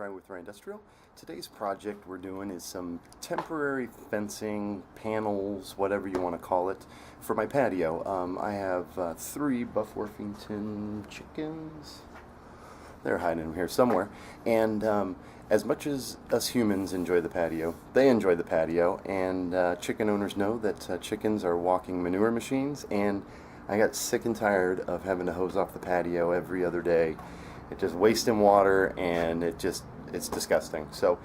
Ryan with Ryan Industrial. Today's project we're doing is some temporary fencing, panels, whatever you want to call it, for my patio. I have 3 Buff Orpington chickens. They're hiding here somewhere. And as much as us humans enjoy the patio, they enjoy the patio. And chicken owners know that chickens are walking manure machines. And I got sick and tired of having to hose off the patio every other day. It just wasting water, and it's disgusting. So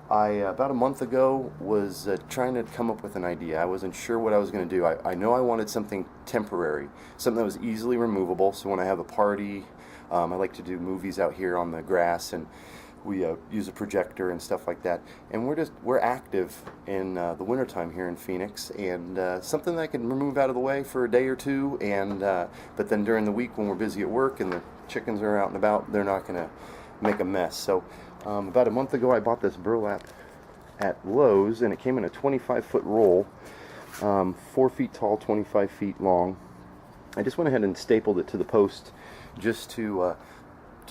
I about a month ago was trying to come up with an idea. I wasn't sure what I was going to do. I know I wanted something temporary, something that was easily removable. So when I have a party, I like to do movies out here on the grass, and we use a projector and stuff like that. And we're active in the wintertime here in Phoenix, and something that I can remove out of the way for a day or two. And but then during the week when we're busy at work and the chickens are out and about, they're not going to make a mess. So about a month ago I bought this burlap at Lowe's, and it came in a 25-foot roll, 4 feet tall, 25 feet long. I just went ahead and stapled it to the post just to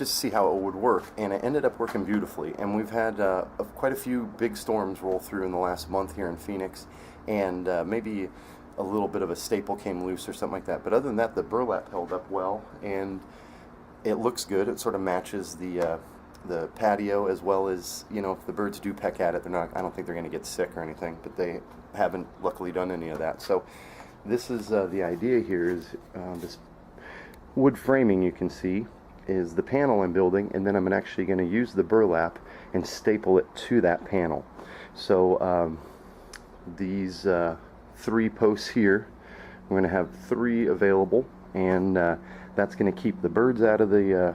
see how it would work, and it ended up working beautifully. And we've had quite a few big storms roll through in the last month here in Phoenix, and maybe a little bit of a staple came loose or something like that. But other than that, the burlap held up well, and it looks good. It sort of matches the patio, as well as, you know, if the birds do peck at it, I don't think they're going to get sick or anything, but they haven't luckily done any of that. So this is the idea here is this wood framing you can see is the panel I'm building, and then I'm actually going to use the burlap and staple it to that panel. So these 3 posts here, we're going to have 3 available, and that's going to keep the birds out of the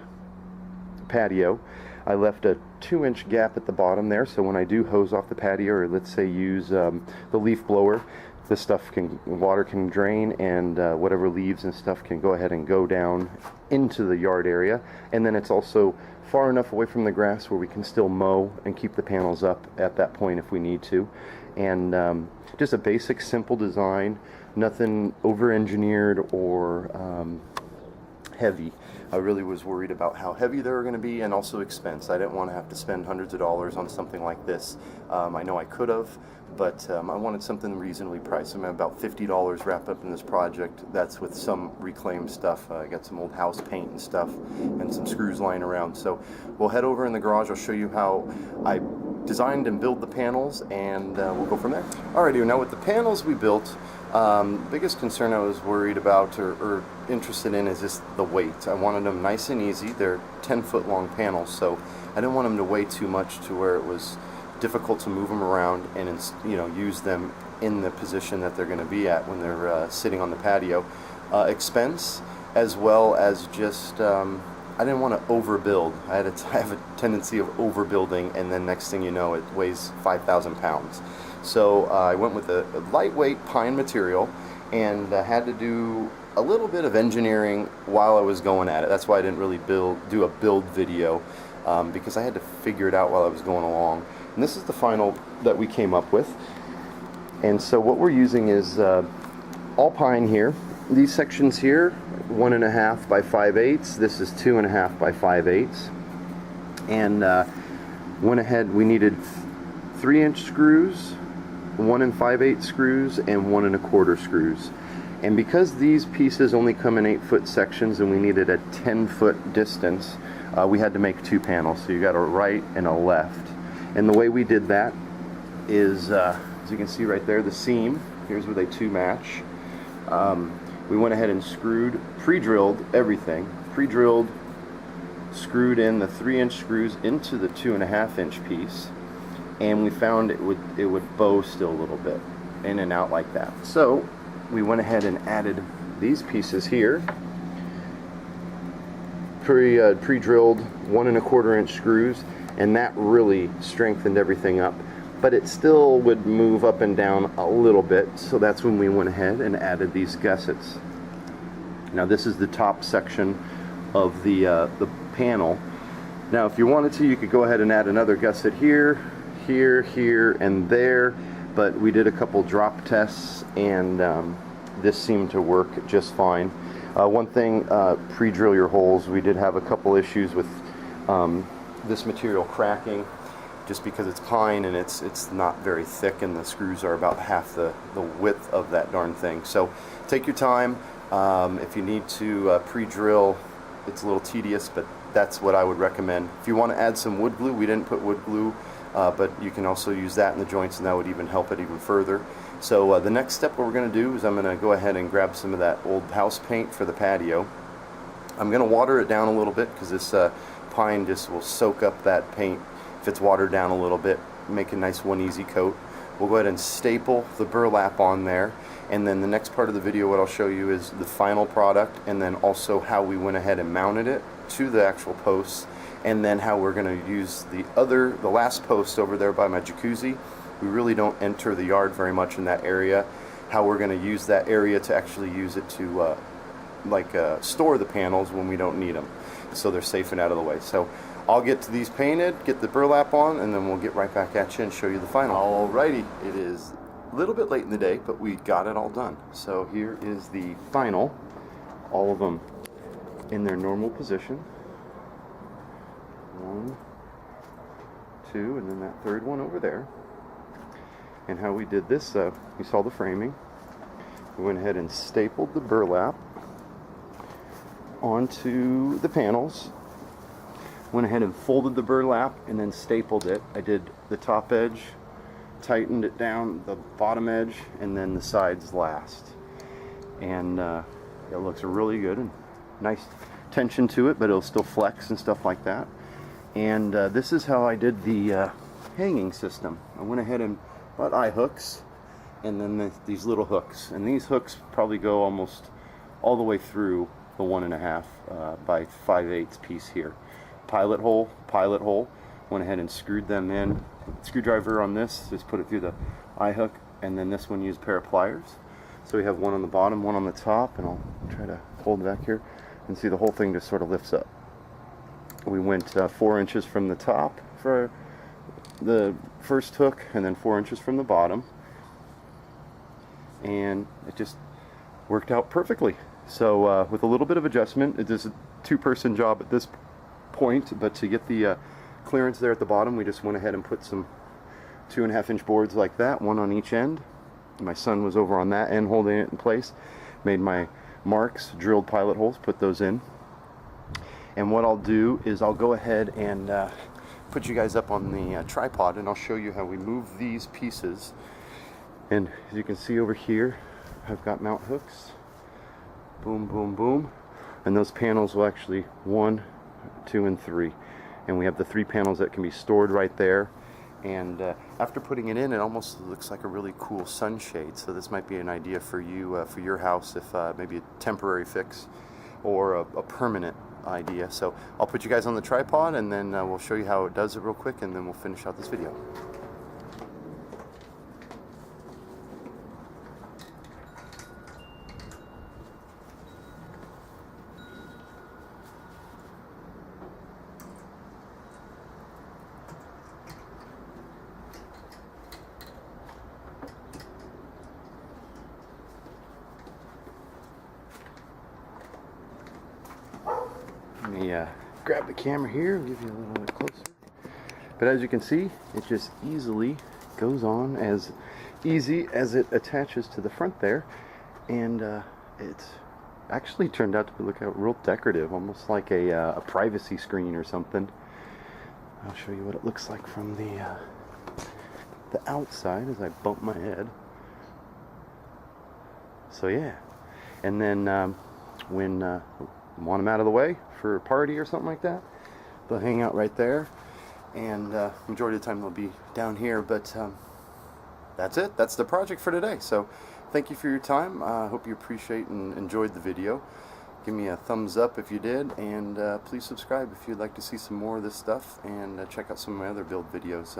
patio. I left a 2-inch gap at the bottom there, so when I do hose off the patio, or let's say use the leaf blower, the water can drain, and whatever leaves and stuff can go ahead and go down into the yard area. And then it's also far enough away from the grass where we can still mow and keep the panels up at that point if we need to. And just a basic, simple design, nothing over-engineered or heavy. I really was worried about how heavy they were going to be, and also expense. I didn't want to have to spend hundreds of dollars on something like this. I know I could have, but I wanted something reasonably priced. I'm at about $50 wrapped up in this project. That's with some reclaimed stuff. I got some old house paint and stuff, and some screws lying around. So we'll head over in the garage. I'll show you how I designed and built the panels, and we'll go from there. Alrighty, now with the panels we built, biggest concern I was worried about or interested in is just the weight. I wanted them nice and easy. They're 10-foot long panels, so I didn't want them to weigh too much to where it was difficult to move them around and, you know, use them in the position that they're going to be at when they're sitting on the patio. Expense, as well as just I didn't want to overbuild. I have a tendency of overbuilding, and then next thing you know, it weighs 5,000 pounds. So I went with a lightweight pine material, and had to do a little bit of engineering while I was going at it. That's why I didn't really do a build video, because I had to figure it out while I was going along. And this is the final that we came up with. And so what we're using is all pine here. These sections here, 1.5 by 5/8. This is 2.5 by 5/8. And went ahead, we needed 3-inch screws, 1 5/8 screws, and 1 1/4 screws. And because these pieces only come in 8-foot sections and we needed a 10-foot distance, we had to make 2 panels. So you got a right and a left. And the way we did that is, as you can see right there, the seam, here's where they 2 match. We went ahead and pre-drilled everything, screwed in the 3-inch screws into the 2.5-inch piece, and we found it would bow still a little bit, in and out like that. So we went ahead and added these pieces here, pre-drilled 1 1/4-inch screws, and that really strengthened everything up. But it still would move up and down a little bit, so that's when we went ahead and added these gussets. Now this is the top section of the panel. Now if you wanted to, you could go ahead and add another gusset here, here, and there, but we did a couple drop tests, and this seemed to work just fine. One thing, pre-drill your holes. We did have a couple issues with this material cracking, just because it's pine and it's not very thick, and the screws are about half the width of that darn thing. So take your time. If you need to pre-drill, it's a little tedious, but that's what I would recommend. If you want to add some wood glue, we didn't put wood glue, but you can also use that in the joints, and that would even help it even further. So the next step what we're going to do is I'm going to go ahead and grab some of that old house paint for the patio. I'm going to water it down a little bit because this pine just will soak up that paint if it's watered down a little bit, make a nice one easy coat. We'll go ahead and staple the burlap on there, and then the next part of the video what I'll show you is the final product, and then also how we went ahead and mounted it to the actual posts, and then how we're going to use the last post over there by my jacuzzi. We really don't enter the yard very much in that area. How we're going to use that area to actually use it to store the panels when we don't need them, so they're safe and out of the way. So I'll get to these painted, get the burlap on, and then we'll get right back at you and show you the final. Alrighty, it is a little bit late in the day, but we got it all done. So here is the final, all of them in their normal position. 1, 2, and then that third one over there. And how we did this, you saw the framing. We went ahead and stapled the burlap onto the panels. Went ahead and folded the burlap and then stapled it. I did the top edge, tightened it down, the bottom edge, and then the sides last. And it looks really good and nice tension to it, but it'll still flex and stuff like that. And this is how I did the hanging system. I went ahead and bought eye hooks, and then these little hooks. And these hooks probably go almost all the way through the 1.5 by 5/8 piece here. Pilot hole, went ahead and screwed them in. Screwdriver on this, just put it through the eye hook, and then this one used a pair of pliers. So we have one on the bottom, one on the top, and I'll try to hold it back here and see the whole thing just sort of lifts up. We went 4 inches from the top for the first hook, and then 4 inches from the bottom, and it just worked out perfectly. So with a little bit of adjustment, it is a 2-person job at this point, but to get the clearance there at the bottom, we just went ahead and put some 2.5-inch boards like that, one on each end. My son was over on that end holding it in place, made my marks, drilled pilot holes, put those in. And what I'll do is I'll go ahead and put you guys up on the tripod, and I'll show you how we move these pieces. And as you can see over here, I've got mount hooks. Boom, boom, boom. And those panels will actually 1, 2, and 3. And we have the 3 panels that can be stored right there. And after putting it in, it almost looks like a really cool sunshade. So this might be an idea for you, for your house, if maybe a temporary fix or a permanent idea. So I'll put you guys on the tripod, and then we'll show you how it does it real quick, and then we'll finish out this video. Let me grab the camera here and give you a little bit closer. But as you can see, it just easily goes on, as easy as it attaches to the front there. And it's actually turned out to look real decorative, almost like a privacy screen or something. I'll show you what it looks like from the outside as I bump my head. So yeah, and then when want them out of the way for a party or something like that, they'll hang out right there, and majority of the time they'll be down here. But that's it. That's the project for today. So thank you for your time. I hope you appreciate and enjoyed the video. Give me a thumbs up if you did, and please subscribe if you'd like to see some more of this stuff, and check out some of my other build videos.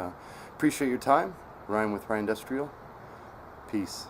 Appreciate your time. Ryan with Ryan Industrial. Peace.